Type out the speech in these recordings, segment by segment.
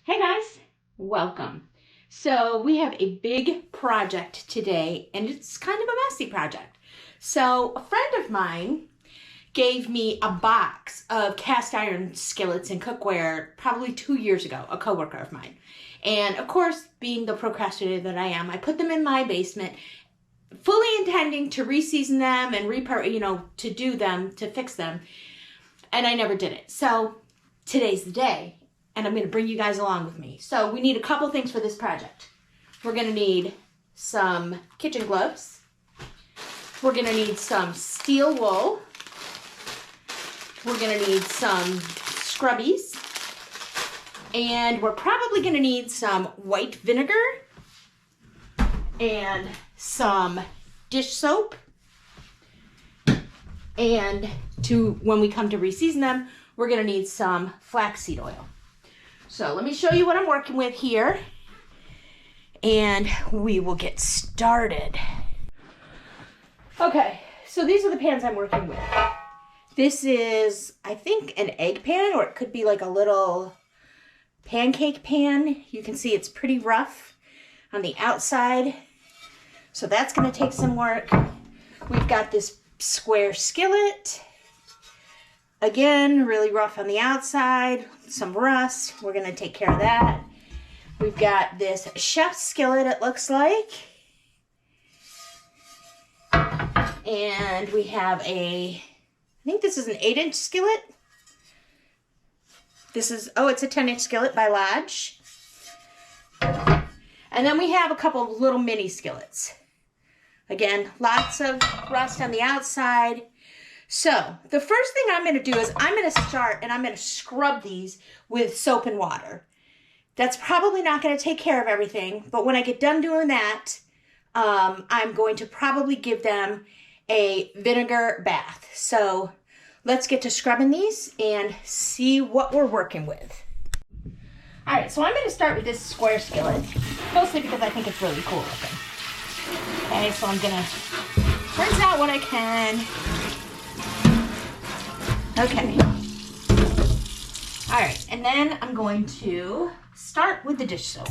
Hey guys, welcome. So we have a big project today and it's kind of a messy project. So a friend of mine gave me a box of cast iron skillets and cookware probably 2 years ago, a coworker of mine. And of course, being the procrastinator that I am, I put them in my basement, fully intending to reseason them and to do them, to fix them. And I never did it. So today's the day. And I'm going to bring you guys along with me. So we need a couple things for this project. We're going to need some kitchen gloves. We're going to need some steel wool. We're going to need some scrubbies. And we're probably going to need some white vinegar and some dish soap. And when we come to reseason them, we're going to need some flaxseed oil. So let me show you what I'm working with here, and we will get started. Okay, so these are the pans I'm working with. This is, I think, an egg pan, or it could be like a little pancake pan. You can see it's pretty rough on the outside, so that's going to take some work. We've got this square skillet. Again, really rough on the outside, some rust. We're going to take care of that. We've got this chef's skillet, it looks like. And we have I think this is an 8-inch skillet. It's a 10-inch skillet by Lodge. And then we have a couple of little mini skillets. Again, lots of rust on the outside. So the first thing I'm going to do is I'm going to start and I'm going to scrub these with soap and water. That's probably not going to take care of everything, but when I get done doing that, I'm going to probably give them a vinegar bath. So let's get to scrubbing these and see what we're working with. All right, so I'm going to start with this square skillet, mostly because I think it's really cool looking. Okay, so I'm going to rinse out what I can. Okay. All right, and then I'm going to start with the dish soap.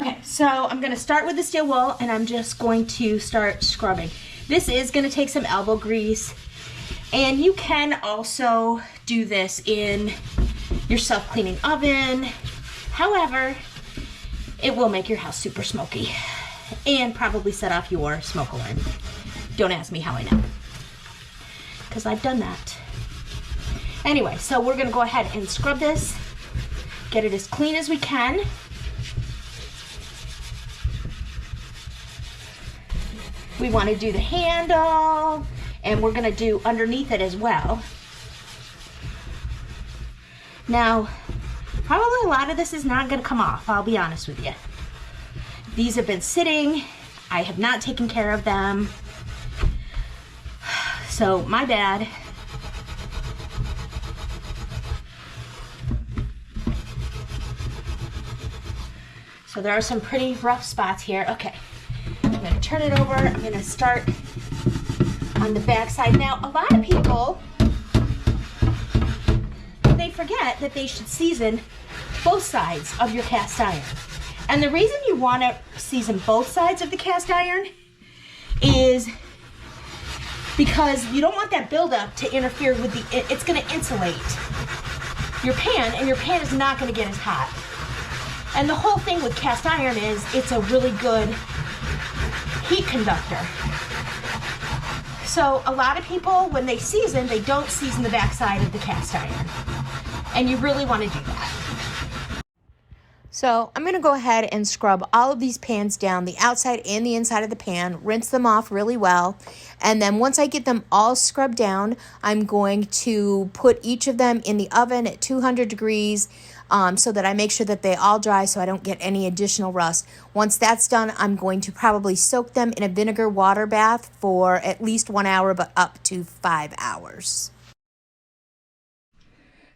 Okay, so I'm going to start with the steel wool, and I'm just going to start scrubbing. This is going to take some elbow grease, and you can also do this in your self-cleaning oven. However, it will make your house super smoky and probably set off your smoke alarm. Don't ask me how I know, because I've done that. Anyway, so we're going to go ahead and scrub this, get it as clean as we can. We want to do the handle, and we're going to do underneath it as well. Now, probably a lot of this is not going to come off, I'll be honest with you. These have been sitting. I have not taken care of them. So, my bad. So there are some pretty rough spots here. Okay, I'm gonna turn it over. I'm gonna start on the back side. Now, a lot of people, they forget that they should season both sides of your cast iron. And the reason you wanna season both sides of the cast iron is because you don't want that buildup to interfere with it's going to insulate your pan, and your pan is not going to get as hot. And the whole thing with cast iron is it's a really good heat conductor. So a lot of people, when they season, they don't season the back side of the cast iron. And you really want to do that. So I'm going to go ahead and scrub all of these pans down, the outside and the inside of the pan, rinse them off really well. And then once I get them all scrubbed down, I'm going to put each of them in the oven at 200 degrees so that I make sure that they all dry so I don't get any additional rust. Once that's done, I'm going to probably soak them in a vinegar water bath for at least 1 hour, but up to 5 hours.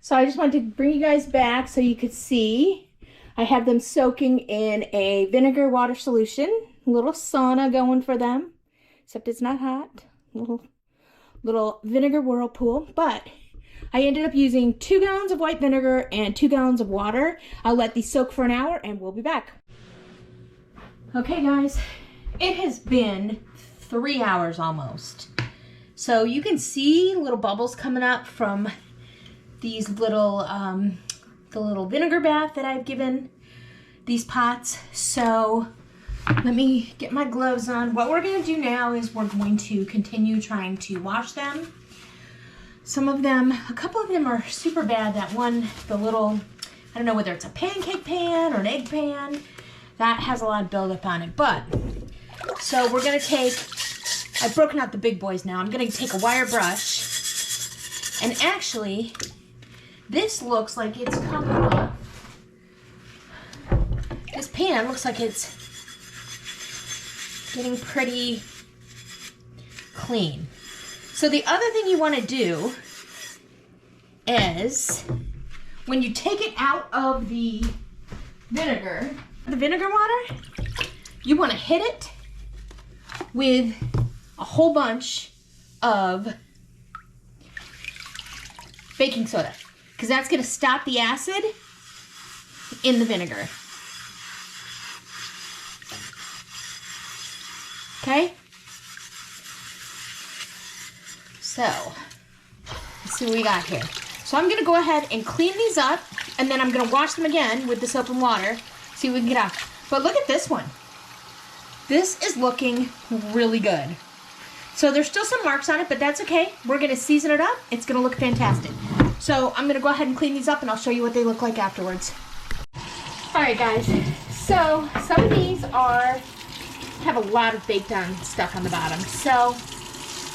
So I just wanted to bring you guys back so you could see. I have them soaking in a vinegar water solution, a little sauna going for them, except it's not hot, little vinegar whirlpool. But I ended up using 2 gallons of white vinegar and 2 gallons of water. I'll let these soak for an hour and we'll be back. Okay guys, it has been 3 hours almost. So you can see little bubbles coming up from these little, the little vinegar bath that I've given these pots. So let me get my gloves on. What we're gonna do now is we're going to continue trying to wash them. Some of them, a couple of them are super bad. That one, the little, I don't know whether it's a pancake pan or an egg pan, that has a lot of buildup on it. But, so we're gonna take, I've broken out the big boys now. I'm gonna take a wire brush, and actually, this looks like it's coming off. This pan looks like it's getting pretty clean. So the other thing you want to do is when you take it out of the vinegar water, you want to hit it with a whole bunch of baking soda, because that's going to stop the acid in the vinegar. Okay? So, let's see what we got here. So I'm gonna go ahead and clean these up, and then I'm gonna wash them again with the soap and water, see what we can get out. But look at this one. This is looking really good. So there's still some marks on it, but that's okay. We're gonna season it up. It's gonna look fantastic. So I'm gonna go ahead and clean these up, and I'll show you what they look like afterwards. All right, guys. So some of these have a lot of baked on stuff on the bottom. So,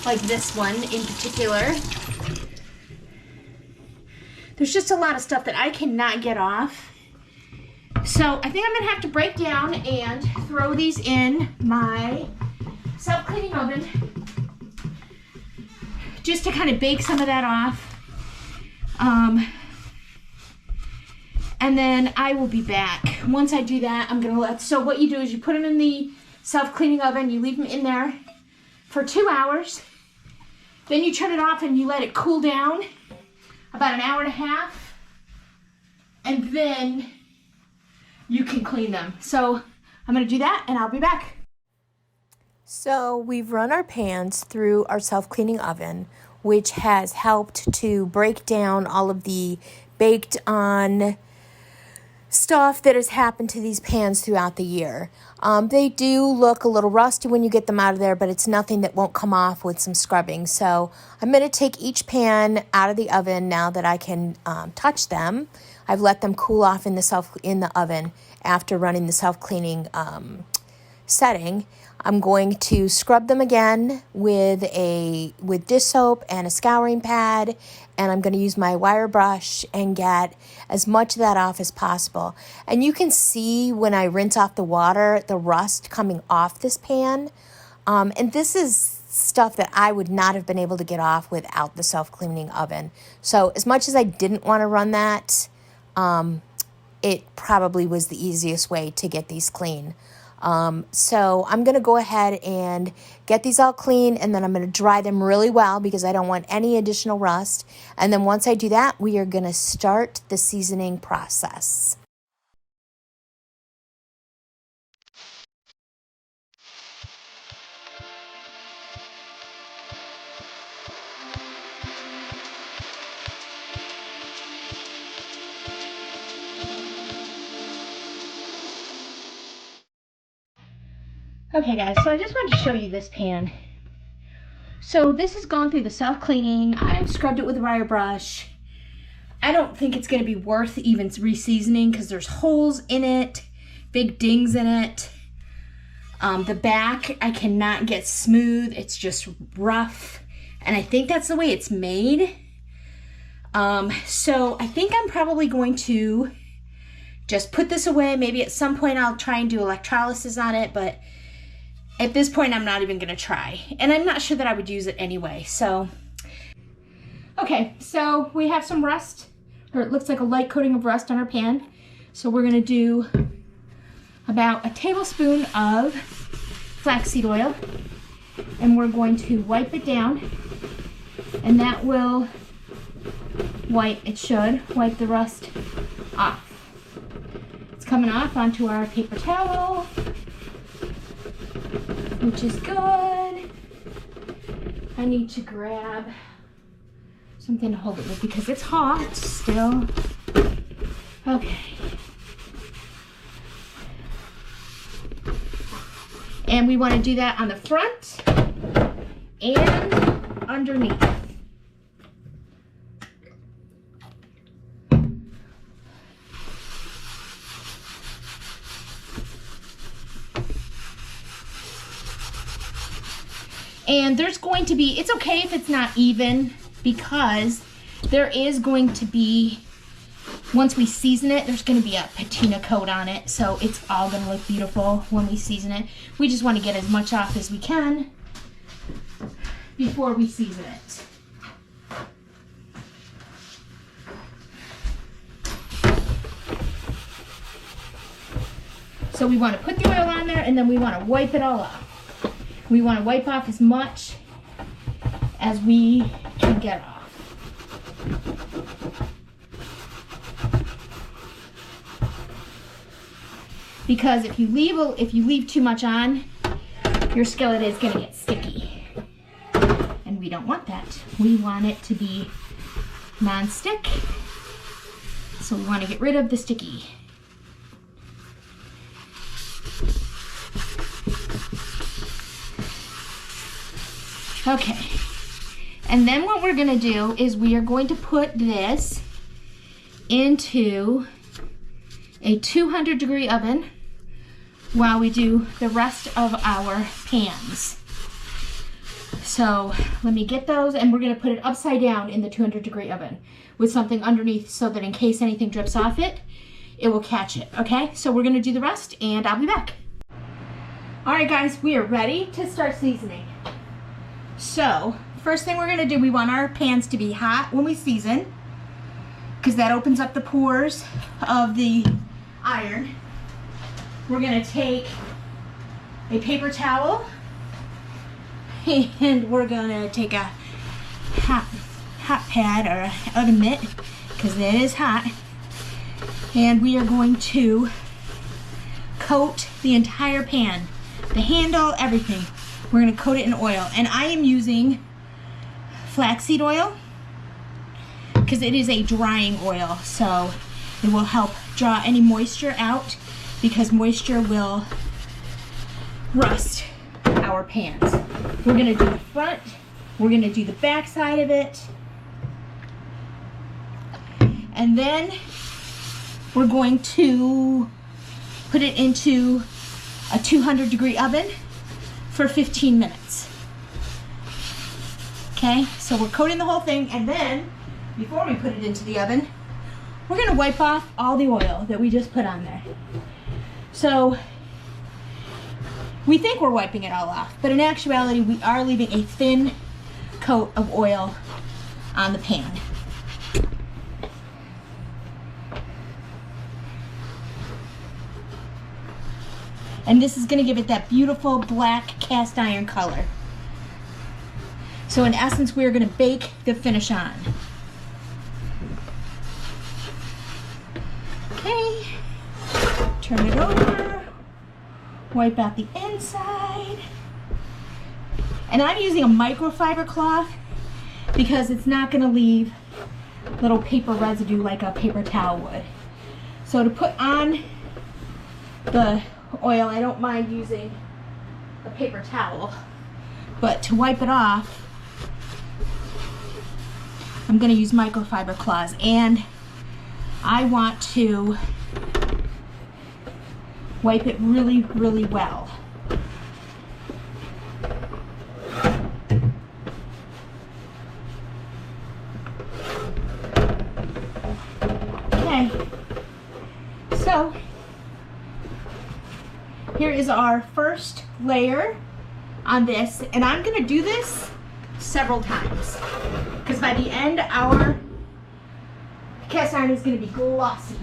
like this one in particular, there's just a lot of stuff that I cannot get off. So I think I'm gonna have to break down and throw these in my self-cleaning oven just to kind of bake some of that off. And then I will be back. Once I do that, I'm gonna so what you do is you put them in the self-cleaning oven, you leave them in there for 2 hours. Then you turn it off and you let it cool down about an hour and a half. And then you can clean them. So I'm gonna do that and I'll be back. So we've run our pans through our self-cleaning oven, which has helped to break down all of the baked on stuff that has happened to these pans throughout the year. They do look a little rusty when you get them out of there, but it's nothing that won't come off with some scrubbing. So I'm going to take each pan out of the oven now that I can touch them. I've let them cool off in the oven after running the self-cleaning setting. I'm going to scrub them again with dish soap and a scouring pad, and I'm going to use my wire brush and get as much of that off as possible. And you can see when I rinse off the water, the rust coming off this pan. And this is stuff that I would not have been able to get off without the self-cleaning oven. So as much as I didn't want to run that, it probably was the easiest way to get these clean. So I'm going to go ahead and get these all clean, and then I'm going to dry them really well because I don't want any additional rust. And then once I do that, we are going to start the seasoning process. Okay guys, so I just wanted to show you this pan. So this has gone through the self-cleaning. I've scrubbed it with a wire brush. I don't think it's going to be worth even re-seasoning because there's holes in it, big dings in it. The back I cannot get smooth. It's just rough. And I think that's the way it's made. So I think I'm probably going to just put this away. Maybe at some point I'll try and do electrolysis on it, but at this point, I'm not even gonna try. And I'm not sure that I would use it anyway, so. Okay, so we have some rust, or it looks like a light coating of rust on our pan. So we're gonna do about a tablespoon of flaxseed oil, and we're going to wipe it down, and that will it should wipe the rust off. It's coming off onto our paper towel, which is good. I need to grab something to hold it with because it's hot still. Okay. And we want to do that on the front and underneath. And there's going to be, it's okay if it's not even, because there is going to be, once we season it, there's going to be a patina coat on it, so it's all going to look beautiful when we season it. We just want to get as much off as we can before we season it. So we want to put the oil on there, and then we want to wipe it all off. We want to wipe off as much as we can get off. Because if you leave too much on, your skillet is going to get sticky. And we don't want that. We want it to be non-stick. So we want to get rid of the sticky. Okay, and then what we're gonna do is we are going to put this into a 200-degree oven while we do the rest of our pans. So let me get those, and we're gonna put it upside down in the 200-degree oven with something underneath so that in case anything drips off it, it will catch it, okay? So we're gonna do the rest and I'll be back. All right guys, we are ready to start seasoning. So, first thing we're going to do, we want our pans to be hot when we season, because that opens up the pores of the iron. We're going to take a paper towel, and we're going to take a hot pad or an oven mitt, because it is hot, and we are going to coat the entire pan, the handle, everything. We're going to coat it in oil, and I am using flaxseed oil because it is a drying oil, so it will help draw any moisture out, because moisture will rust our pans. We're going to do the front, we're going to do the back side of it, and then we're going to put it into a 200-degree oven for 15 minutes. Okay, so we're coating the whole thing, and then before we put it into the oven, we're going to wipe off all the oil that we just put on there. So we think we're wiping it all off, but in actuality we are leaving a thin coat of oil on the pan. And this is going to give it that beautiful black cast iron color. So in essence, we're going to bake the finish on. Okay, turn it over, wipe out the inside. And I'm using a microfiber cloth because it's not going to leave little paper residue like a paper towel would. So to put on the oil, I don't mind using a paper towel, but to wipe it off, I'm going to use microfiber cloths, and I want to wipe it really, really well. Okay, so here is our first layer on this, and I'm going to do this several times because by the end our cast iron is going to be glossy.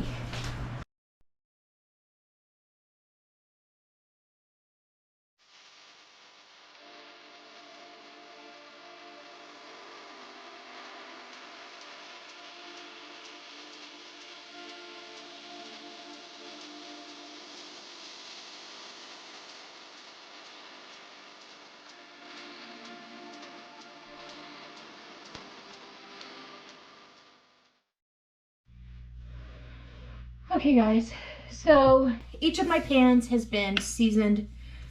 Okay guys, so each of my pans has been seasoned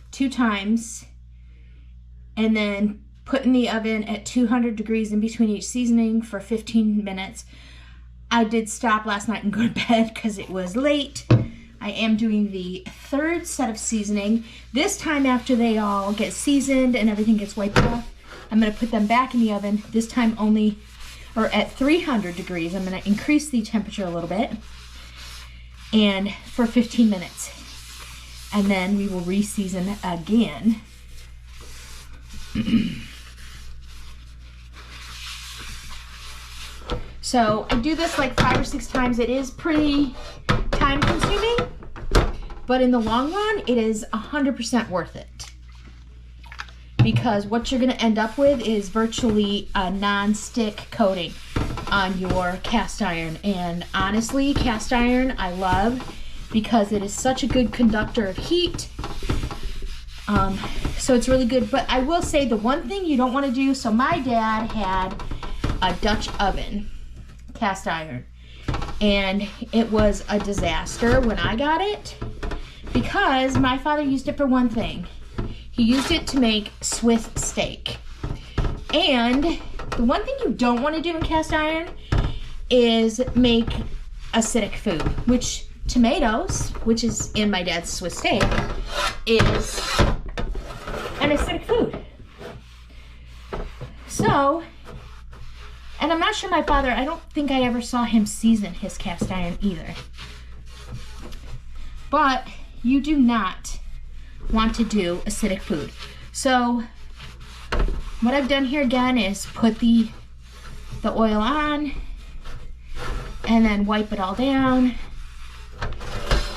2 times and then put in the oven at 200 degrees in between each seasoning for 15 minutes. I did stop last night and go to bed because it was late. I am doing the 3rd set of seasoning. This time after they all get seasoned and everything gets wiped off, I'm gonna put them back in the oven, this time only, or at 300 degrees. I'm gonna increase the temperature a little bit, and for 15 minutes. And then we will re-season again. So I do this like 5 or 6 times. It is pretty time consuming, but in the long run, it is 100% worth it. Because what you're gonna end up with is virtually a non-stick coating on your cast iron. And honestly, cast iron I love because it is such a good conductor of heat. So it's really good. But I will say the one thing you don't want to do, so my dad had a Dutch oven, cast iron, and it was a disaster when I got it because my father used it for one thing. He used it to make Swiss steak. And the one thing you don't want to do in cast iron is make acidic food, which tomatoes, which is in my dad's Swiss steak, is an acidic food. So, and I'm not sure my father, I don't think I ever saw him season his cast iron either. But you do not want to do acidic food. So what I've done here again is put the oil on and then wipe it all down.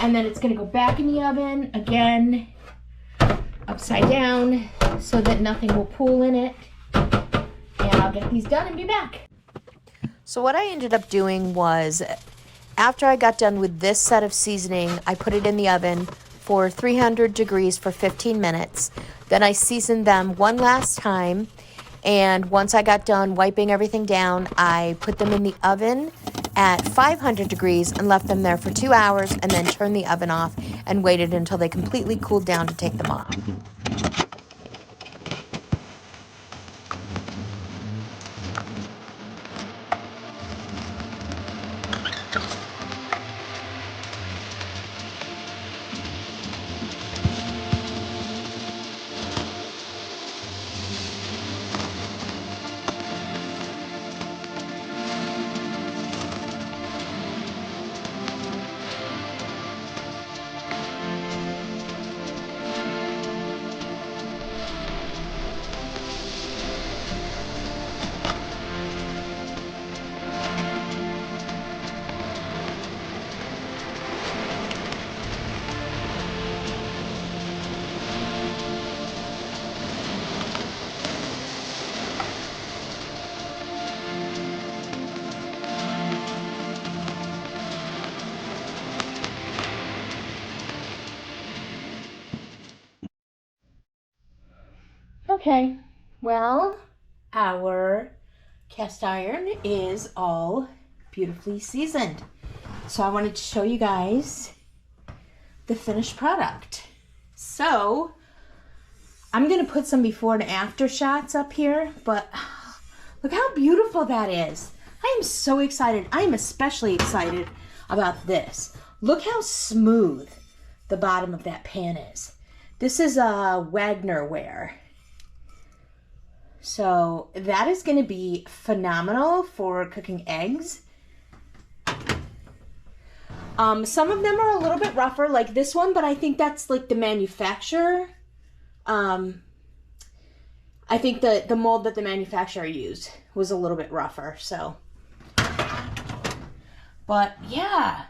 And then it's gonna go back in the oven again, upside down, so that nothing will pool in it. And I'll get these done and be back. So what I ended up doing was, after I got done with this set of seasoning, I put it in the oven for 300 degrees for 15 minutes. Then I seasoned them one last time, and once I got done wiping everything down, I put them in the oven at 500 degrees and left them there for 2 hours, and then turned the oven off and waited until they completely cooled down to take them off. Okay, well, our cast iron is all beautifully seasoned. So I wanted to show you guys the finished product. So I'm gonna put some before and after shots up here, but look how beautiful that is. I am so excited. I am especially excited about this. Look how smooth the bottom of that pan is. This is a Wagner ware. So that is going to be phenomenal for cooking eggs. Some of them are a little bit rougher, like this one, but I think that's like the manufacturer. I think the mold that the manufacturer used was a little bit rougher, so. But yeah,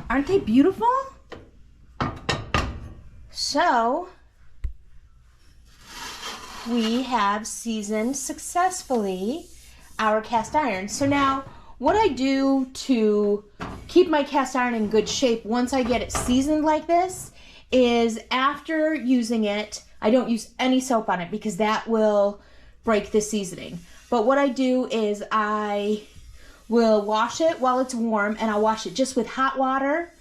aren't they beautiful? So we have seasoned successfully our cast iron. So now what I do to keep my cast iron in good shape once I get it seasoned like this is, after using it, I don't use any soap on it because that will break the seasoning. But what I do is I will wash it while it's warm, and I'll wash it just with hot water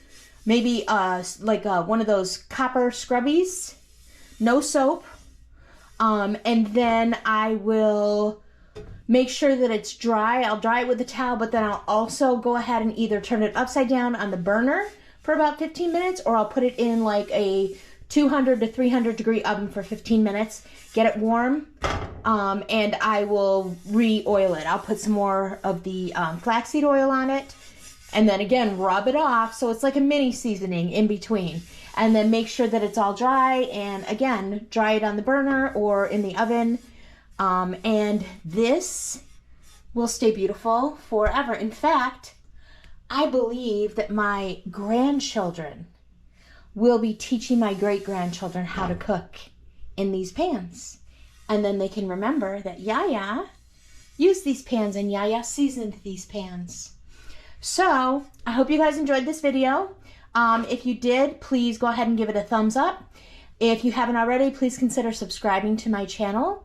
maybe one of those copper scrubbies, no soap. And then I will make sure that it's dry. I'll dry it with a towel, but then I'll also go ahead and either turn it upside down on the burner for about 15 minutes, or I'll put it in like a 200 to 300 degree oven for 15 minutes, get it warm, and I will re-oil it. I'll put some more of the flaxseed oil on it, and then again, rub it off so it's like a mini seasoning in between. And then make sure that it's all dry, and again, dry it on the burner or in the oven. And this will stay beautiful forever. In fact, I believe that my grandchildren will be teaching my great-grandchildren how to cook in these pans. And then they can remember that Yaya used these pans and Yaya seasoned these pans. So, I hope you guys enjoyed this video. If you did, please go ahead and give it a thumbs up. If you haven't already, please consider subscribing to my channel.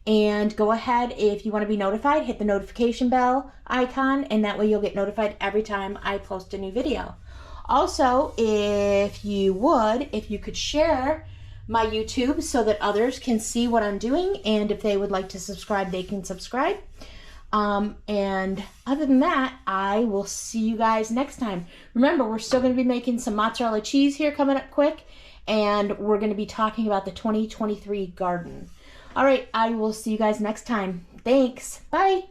And go ahead, if you want to be notified, hit the notification bell icon, and that way you'll get notified every time I post a new video. Also, if you could share my YouTube so that others can see what I'm doing, and if they would like to subscribe, they can subscribe. And other than that, I will see you guys next time. Remember, we're still going to be making some mozzarella cheese here coming up quick, and we're going to be talking about the 2023 garden. All right, I will see you guys next time. Thanks. Bye.